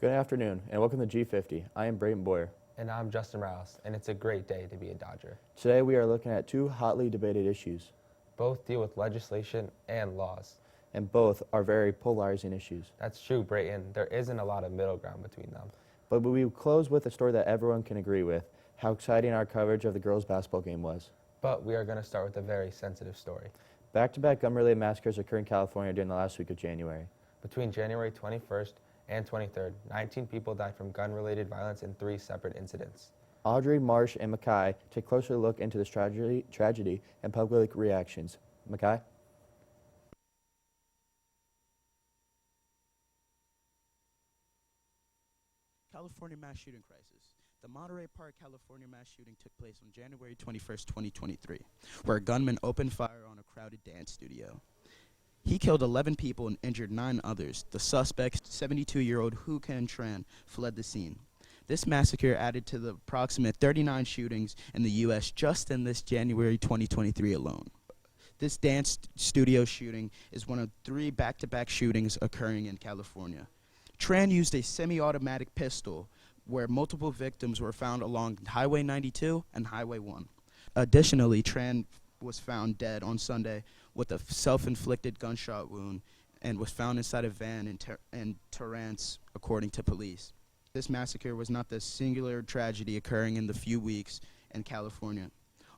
Good afternoon, and welcome to G50. I am Brayton Boyer. And I'm Justin Rouse, and it's a great day to be a Dodger. Today we are looking at two hotly debated issues, Both deal with legislation and laws. and both are very polarizing issues. That's true, Brayton. There isn't a lot of middle ground between them. But we will close with a story that everyone can agree with, how exciting our coverage of the girls' basketball game was. But we are going to start with a very sensitive story. Back-to-back gun-related massacres occurred in California during the last week of January. Between January 21st and 23rd, 19 people died from gun-related violence in 3 separate incidents. Audrey, Marsh, and Mackay take a closer look into this tragedy and public reactions. Mackay? California mass shooting crisis. The Monterey Park, California mass shooting took place on January 21st, 2023, where a gunman opened fire on a crowded dance studio. He killed 11 people and injured 9 others. The suspect, 72-year-old Hu Can Tran, fled the scene. This massacre added to the approximate 39 shootings in the U.S. just in this January 2023 alone. This dance studio shooting is one of 3 back-to-back shootings occurring in California. Tran used a semi-automatic pistol where multiple victims were found along Highway 92 and Highway 1. Additionally, Tran was found dead on Sunday with a self-inflicted gunshot wound and was found inside a van in Torrance, according to police. This massacre was not the singular tragedy occurring in the few weeks in California.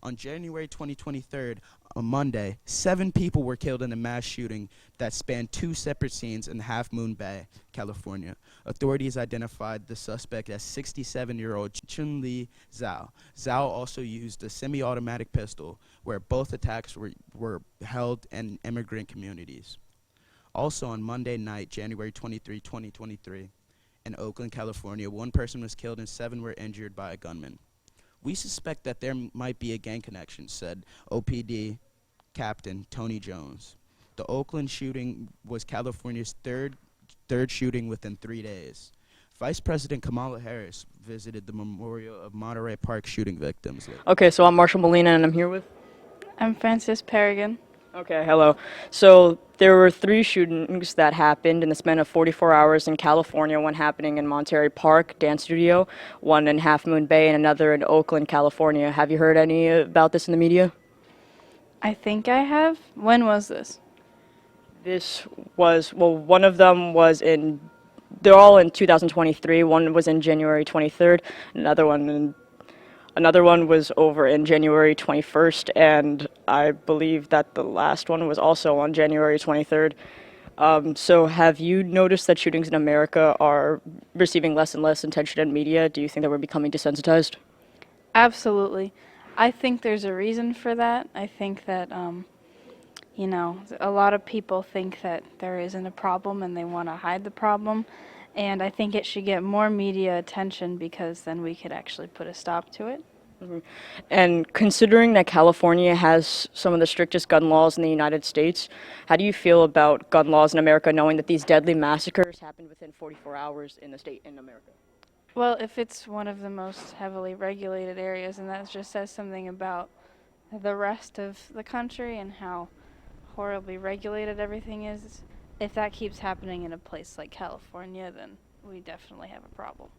On January 23rd, on Monday, 7 people were killed in a mass shooting that spanned 2 separate scenes in Half Moon Bay, California. Authorities identified the suspect as 67-year-old Chun-Li Zhao. Zhao also used a semi-automatic pistol, where both attacks were held in immigrant communities. Also on Monday night, January 23, 2023, in Oakland, California, 1 person was killed and 7 were injured by a gunman. We suspect that there might be a gang connection, said OPD Captain Tony Jones. The Oakland shooting was California's third shooting within 3 days. Vice President Kamala Harris visited the memorial of Monterey Park shooting victims. Okay, so I'm Marshall Molina, and I'm here with... I'm Francis Perrigan. Okay, hello. So there were 3 shootings that happened in the span of 44 hours in California, one happening in Monterey Park Dance Studio, one in Half Moon Bay, and another in Oakland, California. Have you heard any about this in the media? I think I have. When was this? This was, well, one of them was they're all in 2023. One was in January 23rd, Another one was over in January 21st, and I believe that the last one was also on January 23rd. So have you noticed that shootings in America are receiving less and less attention in media? Do you think that we're becoming desensitized? Absolutely. I think there's a reason for that. I think that, a lot of people think that there isn't a problem and they want to hide the problem. And I think it should get more media attention because then we could actually put a stop to it. Mm-hmm. And considering that California has some of the strictest gun laws in the United States, how do you feel about gun laws in America, knowing that these deadly massacres happened within 44 hours in the state in America? Well, if it's one of the most heavily regulated areas, and that just says something about the rest of the country and how horribly regulated everything is, if that keeps happening in a place like California, then we definitely have a problem.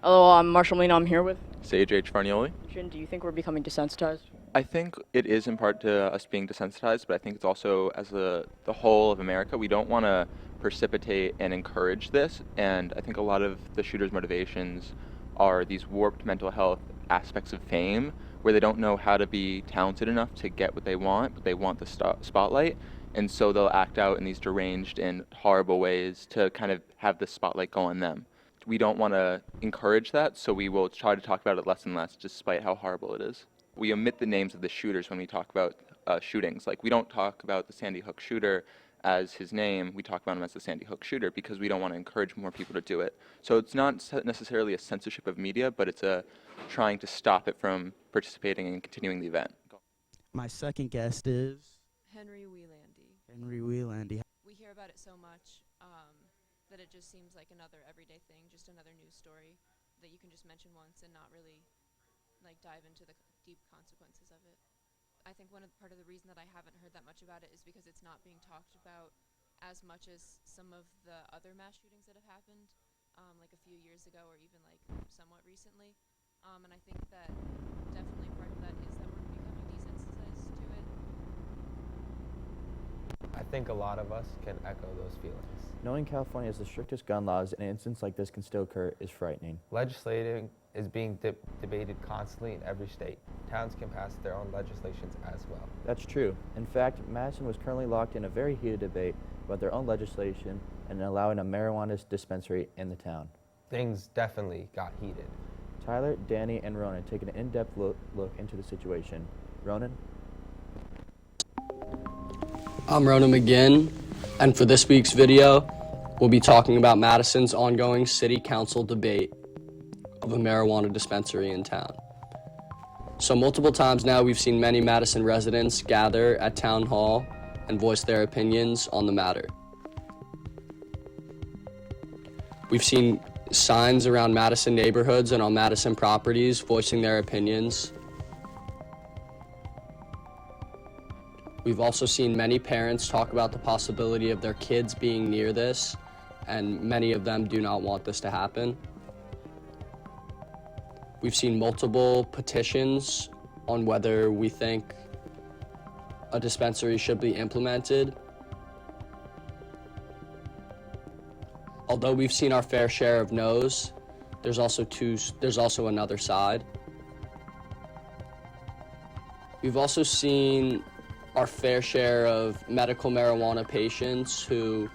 Hello, I'm Marshall Molina. I'm here with... Sage H. Farnioli. Do you think we're becoming desensitized? I think it is in part to us being desensitized, but I think it's also as the whole of America. We don't want to precipitate and encourage this, and I think a lot of the shooters' motivations are these warped mental health aspects of fame, where they don't know how to be talented enough to get what they want, but they want the spotlight, and so they'll act out in these deranged and horrible ways to kind of have the spotlight go on them. We don't want to encourage that, so we will try to talk about it less and less, despite how horrible it is. We omit the names of the shooters when we talk about shootings. Like, we don't talk about the Sandy Hook shooter as his name. We talk about him as the Sandy Hook shooter because we don't want to encourage more people to do it. So it's not necessarily a censorship of media, but it's a trying to stop it from participating and continuing the event. My second guest is Henry Wielandy. Henry Wielandy. We hear about it so much that it just seems like another everyday thing, just another news story that you can just mention once and not really dive into the deep consequences of it. I think part of the reason that I haven't heard that much about it is because it's not being talked about as much as some of the other mass shootings that have happened. like a few years ago or even like somewhat recently. And I think that definitely part of that is that we're becoming desensitized to it. I think a lot of us can echo those feelings. Knowing California has the strictest gun laws and an instance like this can still occur is frightening. Legislating is being debated constantly in every state. Towns can pass their own legislations as well. That's true. In fact, Madison was currently locked in a very heated debate about their own legislation and allowing a marijuana dispensary in the town. Things definitely got heated. Tyler, Danny, and Ronan take an in-depth look into the situation. Ronan? I'm Ronan McGinn, and for this week's video, we'll be talking about Madison's ongoing city council debate of a marijuana dispensary in town. So multiple times now, we've seen many Madison residents gather at town hall and voice their opinions on the matter. We've seen signs around Madison neighborhoods and on Madison properties voicing their opinions. We've also seen many parents talk about the possibility of their kids being near this, and many of them do not want this to happen. We've seen multiple petitions on whether we think a dispensary should be implemented. Although we've seen our fair share of no's, there's also another side. We've also seen our fair share of medical marijuana patients who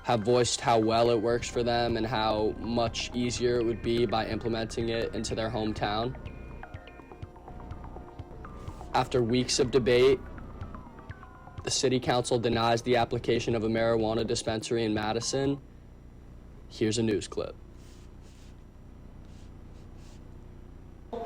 have voiced how well it works for them and how much easier it would be by implementing it into their hometown. After weeks of debate, the city council denies the application of a marijuana dispensary in Madison. Here's a news clip.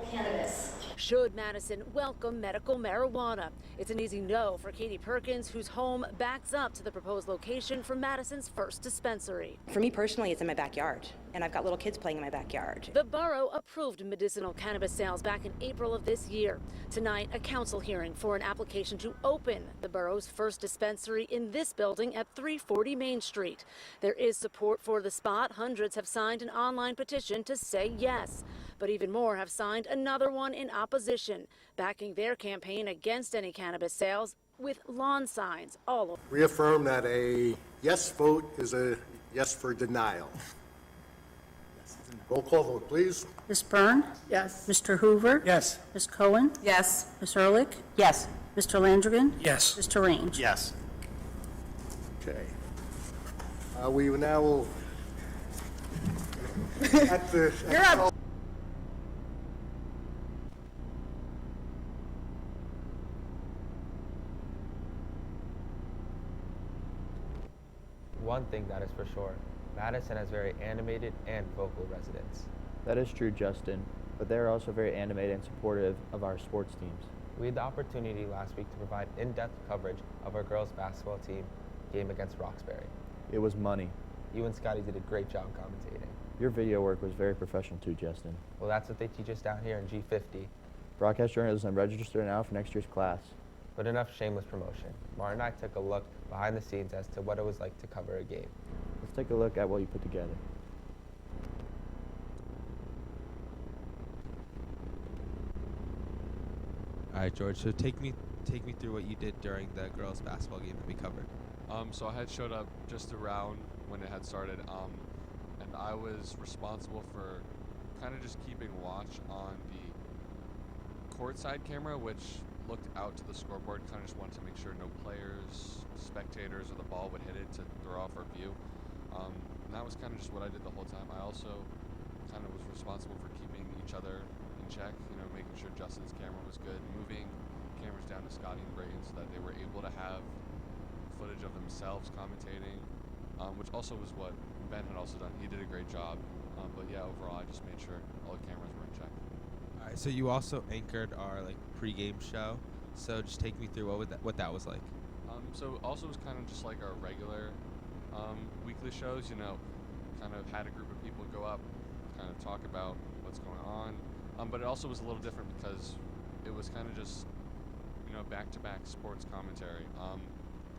Cannabis. Should Madison welcome medical marijuana? It's an easy no for Katie Perkins, whose home backs up to the proposed location for Madison's first dispensary. For me personally, it's in my backyard, and I've got little kids playing in my backyard. The borough approved medicinal cannabis sales back in April of this year. Tonight, a council hearing for an application to open the borough's first dispensary in this building at 340 Main Street. There is support for the spot. Hundreds have signed an online petition to say yes. But even more have signed another one in opposition, backing their campaign against any cannabis sales with lawn signs all over. Reaffirm that a yes vote is a yes for denial. Roll call vote, please. Ms. Byrne? Yes. Mr. Hoover? Yes. Ms. Cohen? Yes. Ms. Ehrlich? Yes. Mr. Landrigan? Yes. Mr. Range? Yes. Okay. We now will. You're up. One thing that is for sure, Madison has very animated and vocal residents. That is true, Justin, but they are also very animated and supportive of our sports teams. We had the opportunity last week to provide in-depth coverage of our girls basketball team game against Roxbury. It was money. You and Scotty did a great job commentating. Your video work was very professional too, Justin. Well, that's what they teach us down here in G50. Broadcast journalism, register now for next year's class. But enough shameless promotion. Martin and I took a look behind the scenes as to what it was like to cover a game. Let's take a look at what you put together. All right, George. So take me through what you did during the girls' basketball game that we covered. So I had showed up just around when it had started, and I was responsible for kind of just keeping watch on the courtside camera, which looked out to the scoreboard. Kind of just wanted to make sure no players, spectators, or the ball would hit it to throw off our view. And that was kind of just what I did the whole time. I also kind of was responsible for keeping each other in check, making sure Justin's camera was good, moving cameras down to Scotty and Brayton so that they were able to have footage of themselves commentating, which also was what Ben had also done. He did a great job. But yeah, overall, I just made sure all the cameras were in check. All right. So you also anchored our pregame show. So just take me through what that was like. So also was kind of just like our regular weekly shows. Kind of had a group of people go up, kind of talk about what's going on. But it also was a little different because it was kind of just back-to-back sports commentary.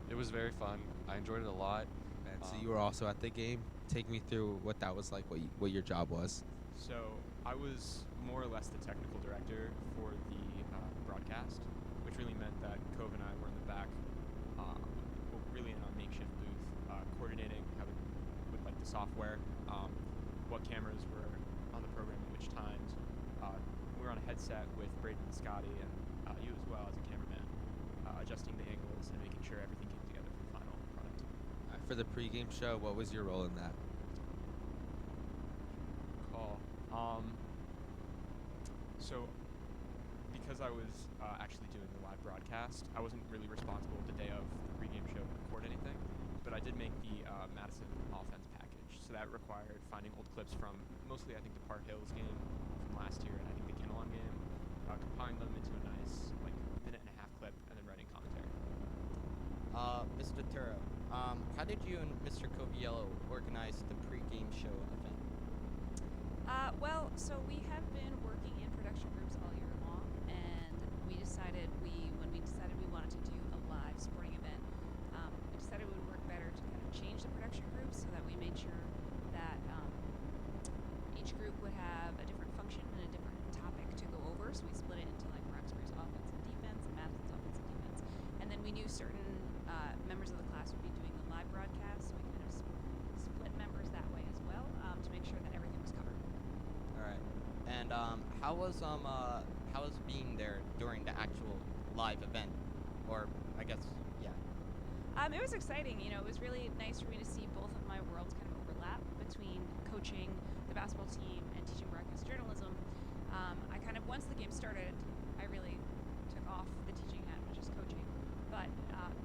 It was very fun. I enjoyed it a lot. And so you were also at the game. take me through what that was like, what your job was. So I was more or less the technical director for the broadcast, which really meant that Cove and I were in the back, really in a makeshift booth, coordinating with like the software, what cameras were on the program at which times. We were on a headset with Braden and Scotty and you as well as a cameraman, adjusting the angles and making sure everything came together for the final product. For the pregame show, what was your role in that? Call. So because I was actually doing the live broadcast, I wasn't really responsible the day of the pregame show to record anything, but I did make the Madison offense package. So that required finding old clips from mostly I think the Park Hills game from last year and I think the Kinnelon game, compiling them into a nice like minute-and-a-half clip and then writing commentary. Mr. Turo, how did you and Mr. Coviello organize the pregame show event? Well, so we have been working in production groups all year long, and when we decided we wanted to do a live sporting event, we decided it would work better to kind of change the production groups so that we made sure that each group would have a different function and a different topic to go over. So we split it into like Roxbury's offense and defense and Madison's offense and defense, and then we knew certain members of the class would be doing the live broadcast, so we kind of split members that way as well to make sure that everything was covered. All right. And how was being there during the actual live event, or I guess yeah. It was exciting. You know, it was really nice for me to see both of my worlds kind of overlap between coaching the basketball team and teaching broadcast journalism. I kind of once the game started, I really took off the teaching hat, which is coaching. But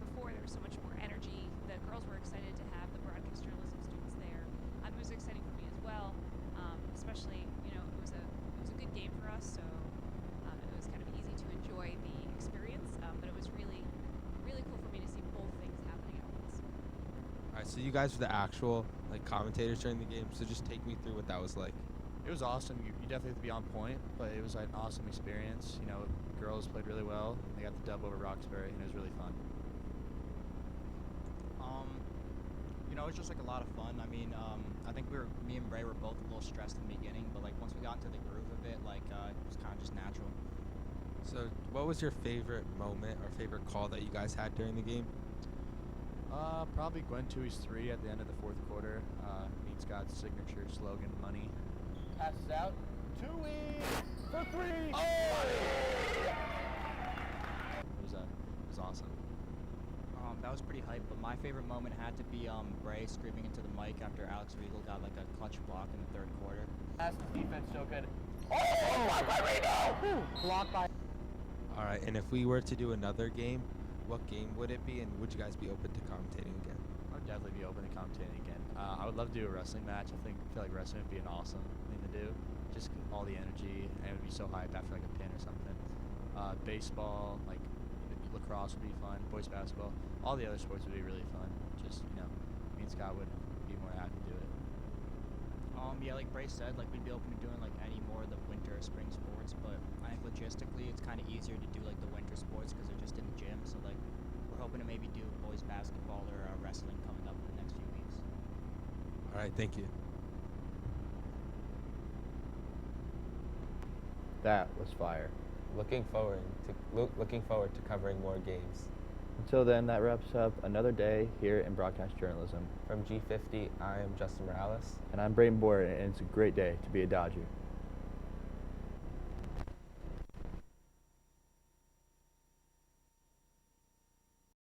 before there was so much more energy. The girls were excited to have the broadcast journalism students there. It was exciting for me as well, especially you know it was a good game for us, so it was kind of easy to enjoy the experience. But it was really cool for me to see both things happening at once. All right, so you guys were the actual like commentators during the game. So just take me through what that was like. It was awesome. You definitely have to be on point, but it was like an awesome experience. You know, girls played really well. They got the dub over Roxbury, and it was really fun. You know, it was just like a lot of fun. I mean, I think me and Bray were both a little stressed in the beginning, but like once we got into the groove of it, like it was kind of just natural. So what was your favorite moment or favorite call that you guys had during the game? Probably Gwen Tui's 3 at the end of the fourth quarter. Me and Scott's signature slogan, money. Passes out. Tui for 3. It was awesome. That was pretty hype, but my favorite moment had to be Bray screaming into the mic after Alex Riegel got like a clutch block in the third quarter. That's the defense so good. Oh, blocked by Riegel! Blocked by. All right, and if we were to do another game, what game would it be, and would you guys be open to commentating again? I would definitely be open to commentating again. I would love to do a wrestling match. I feel like wrestling would be an awesome thing to do. Just all the energy, and it would be so hyped after like a pin or something. Baseball, like lacrosse would be fun. Boys basketball, all the other sports would be really fun. Just me and Scott would be more happy to do it. Yeah, like Bray said, like we'd be open to doing like any more of the winter or spring sports, but I think logistically it's kind of easier to do like the winter sports because they're just in the gym. So like we're hoping to maybe do boys basketball or wrestling coming up in the next few weeks. All right, thank you. That was fire. Looking forward to covering more games. Until then, that wraps up another day here in broadcast journalism. From G50, I am Justin Morales. And I'm Braden Boyer, and it's a great day to be a Dodger.